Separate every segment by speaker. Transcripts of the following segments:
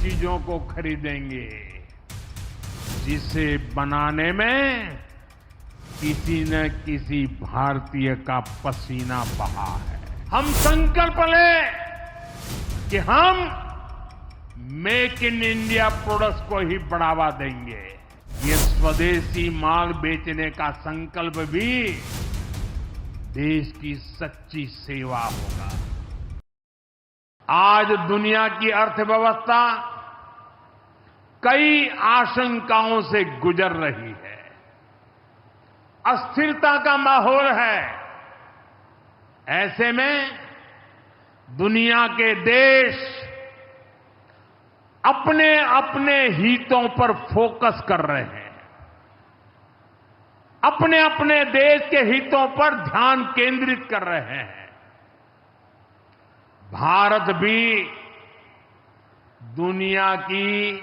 Speaker 1: चीजों को खरीदेंगे जिसे बनाने में किसी न किसी भारतीय का पसीना बहा है। हम संकल्प लें कि हम मेक इन इंडिया प्रोडक्ट्स को ही बढ़ावा देंगे। ये स्वदेशी माल बेचने का संकल्प भी देश की सच्ची सेवा होगा। आज दुनिया की अर्थव्यवस्था कई आशंकाओं से गुजर रही है। अस्थिरता का माहौल है। ऐसे में दुनिया के देश अपने अपने हितों पर फोकस कर रहे हैं। अपने अपने देश के हितों पर ध्यान केंद्रित कर रहे हैं। भारत भी दुनिया की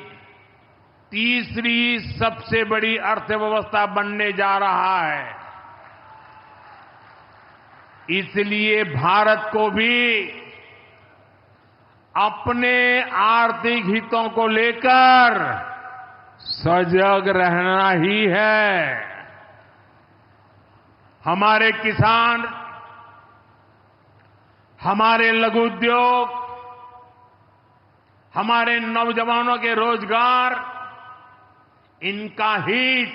Speaker 1: तीसरी सबसे बड़ी अर्थव्यवस्था बनने जा रहा है। इसलिए भारत को भी अपने आर्थिक हितों को लेकर सजग रहना ही है। हमारे किसान, हमारे लघु उद्योग, हमारे नौजवानों के रोजगार, इनका हित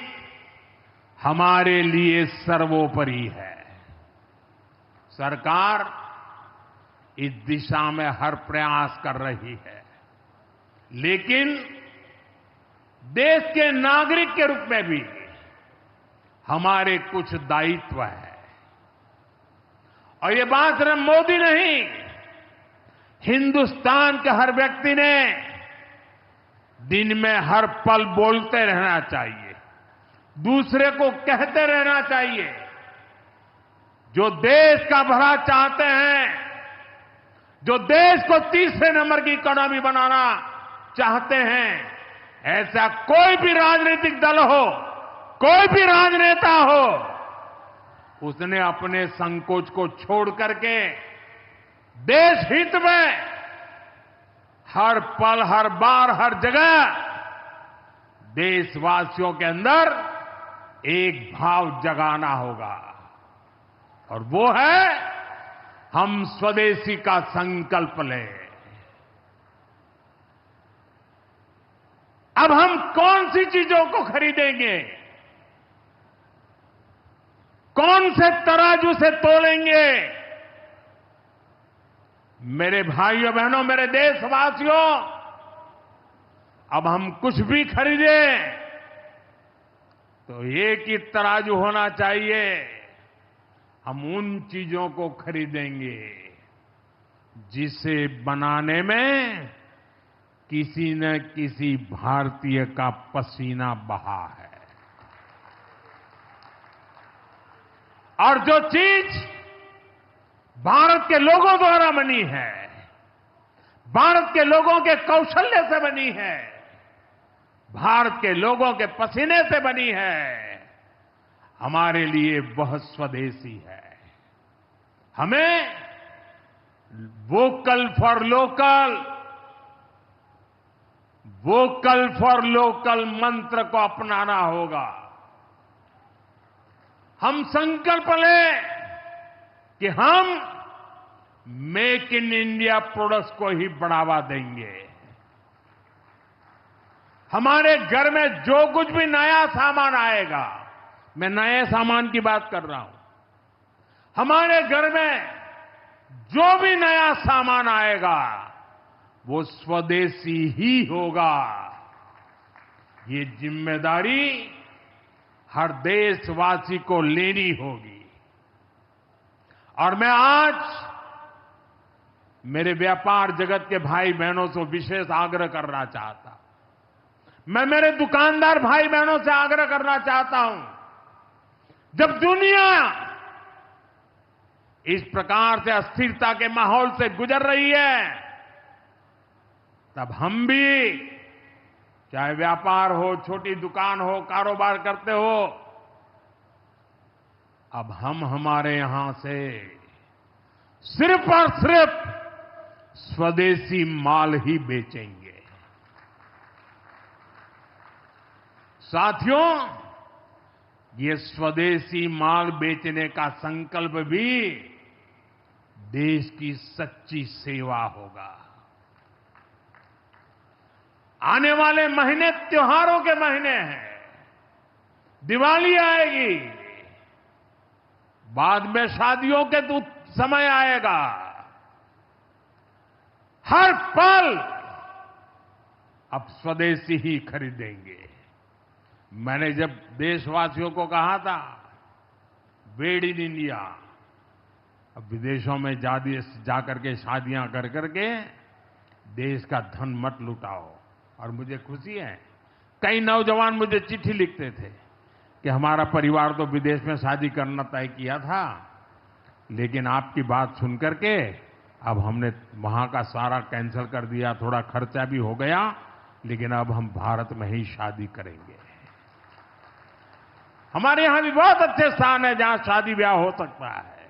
Speaker 1: हमारे लिए सर्वोपरि है। सरकार इस दिशा में हर प्रयास कर रही है, लेकिन देश के नागरिक के रूप में भी हमारे कुछ दायित्व है। और ये बात सिर्फ मोदी नहीं, हिंदुस्तान के हर व्यक्ति ने दिन में हर पल बोलते रहना चाहिए, दूसरे को कहते रहना चाहिए। जो देश का भला चाहते हैं, जो देश को तीसरे नंबर की इकोनॉमी बनाना चाहते हैं, ऐसा कोई भी राजनीतिक दल हो, कोई भी राजनेता हो, उसने अपने संकोच को छोड़ करके देश हित में हर पल, हर बार, हर जगह देशवासियों के अंदर एक भाव जगाना होगा, और वो है हम स्वदेशी का संकल्प लें। अब हम कौन सी चीजों को खरीदेंगे, कौन से तराजू से तोलेंगे? मेरे भाइयों बहनों, मेरे देशवासियों, अब हम कुछ भी खरीदें तो एक ही तराजू होना चाहिए। हम उन चीजों को खरीदेंगे जिसे बनाने में किसी न किसी भारतीय का पसीना बहा है। और जो चीज भारत के लोगों द्वारा बनी है, भारत के लोगों के कौशल्य से बनी है, भारत के लोगों के पसीने से बनी है, हमारे लिए वह स्वदेशी है। हमें vocal for local, vocal for local मंत्र को अपनाना होगा। हम संकल्प लें कि हम मेक इन इंडिया प्रोडक्ट्स को ही बढ़ावा देंगे। हमारे घर में जो कुछ भी नया सामान आएगा, मैं नए सामान की बात कर रहा हूं, हमारे घर में जो भी नया सामान आएगा वो स्वदेशी ही होगा। ये जिम्मेदारी हर देशवासी को लेनी होगी। और मैं आज मेरे व्यापार जगत के भाई बहनों से विशेष आग्रह करना चाहता हूं। मैं मेरे दुकानदार भाई बहनों से आग्रह करना चाहता हूं, जब दुनिया इस प्रकार से अस्थिरता के माहौल से गुजर रही है, तब हम भी, चाहे व्यापार हो, छोटी दुकान हो, कारोबार करते हो, अब हम हमारे यहां से सिर्फ और सिर्फ स्वदेशी माल ही बेचेंगे। साथियों, ये स्वदेशी माल बेचने का संकल्प भी देश की सच्ची सेवा होगा। आने वाले महीने त्योहारों के महीने हैं। दिवाली आएगी, बाद में शादियों के समय आएगा। हर पल अब स्वदेशी ही खरीदेंगे। मैंने जब देशवासियों को कहा था मेड इन इंडिया, अब विदेशों में जाकर के शादियां कर करके देश का धन मत लुटाओ। और मुझे खुशी है, कई नौजवान मुझे चिट्ठी लिखते थे कि हमारा परिवार तो विदेश में शादी करना तय किया था, लेकिन आपकी बात सुनकर के अब हमने वहां का सारा कैंसिल कर दिया। थोड़ा खर्चा भी हो गया, लेकिन अब हम भारत में ही शादी करेंगे। हमारे यहां भी बहुत अच्छे स्थान है जहां शादी ब्याह हो सकता है।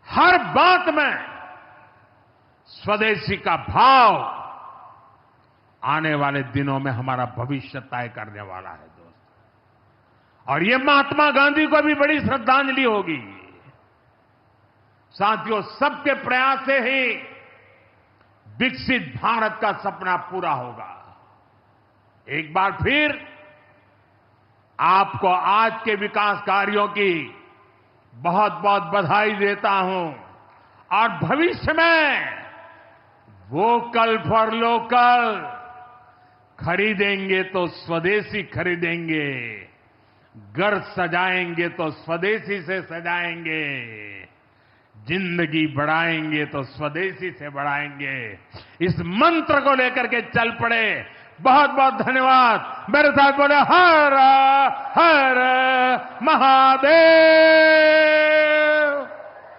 Speaker 1: हर बात में स्वदेशी का भाव आने वाले दिनों में हमारा भविष्य तय करने वाला है दोस्तों। और ये महात्मा गांधी को भी बड़ी श्रद्धांजलि होगी। साथियों, सबके प्रयास से ही विकसित भारत का सपना पूरा होगा। एक बार फिर आपको आज के विकास कार्यों की बहुत बहुत बधाई देता हूं। और भविष्य में वोकल फॉर लोकल, खरीदेंगे तो स्वदेशी खरीदेंगे, घर सजाएंगे तो स्वदेशी से सजाएंगे, जिंदगी बढ़ाएंगे तो स्वदेशी से बढ़ाएंगे। इस मंत्र को लेकर के चल पड़े। बहुत बहुत धन्यवाद। मेरे साथ बोले हर हर महादेव।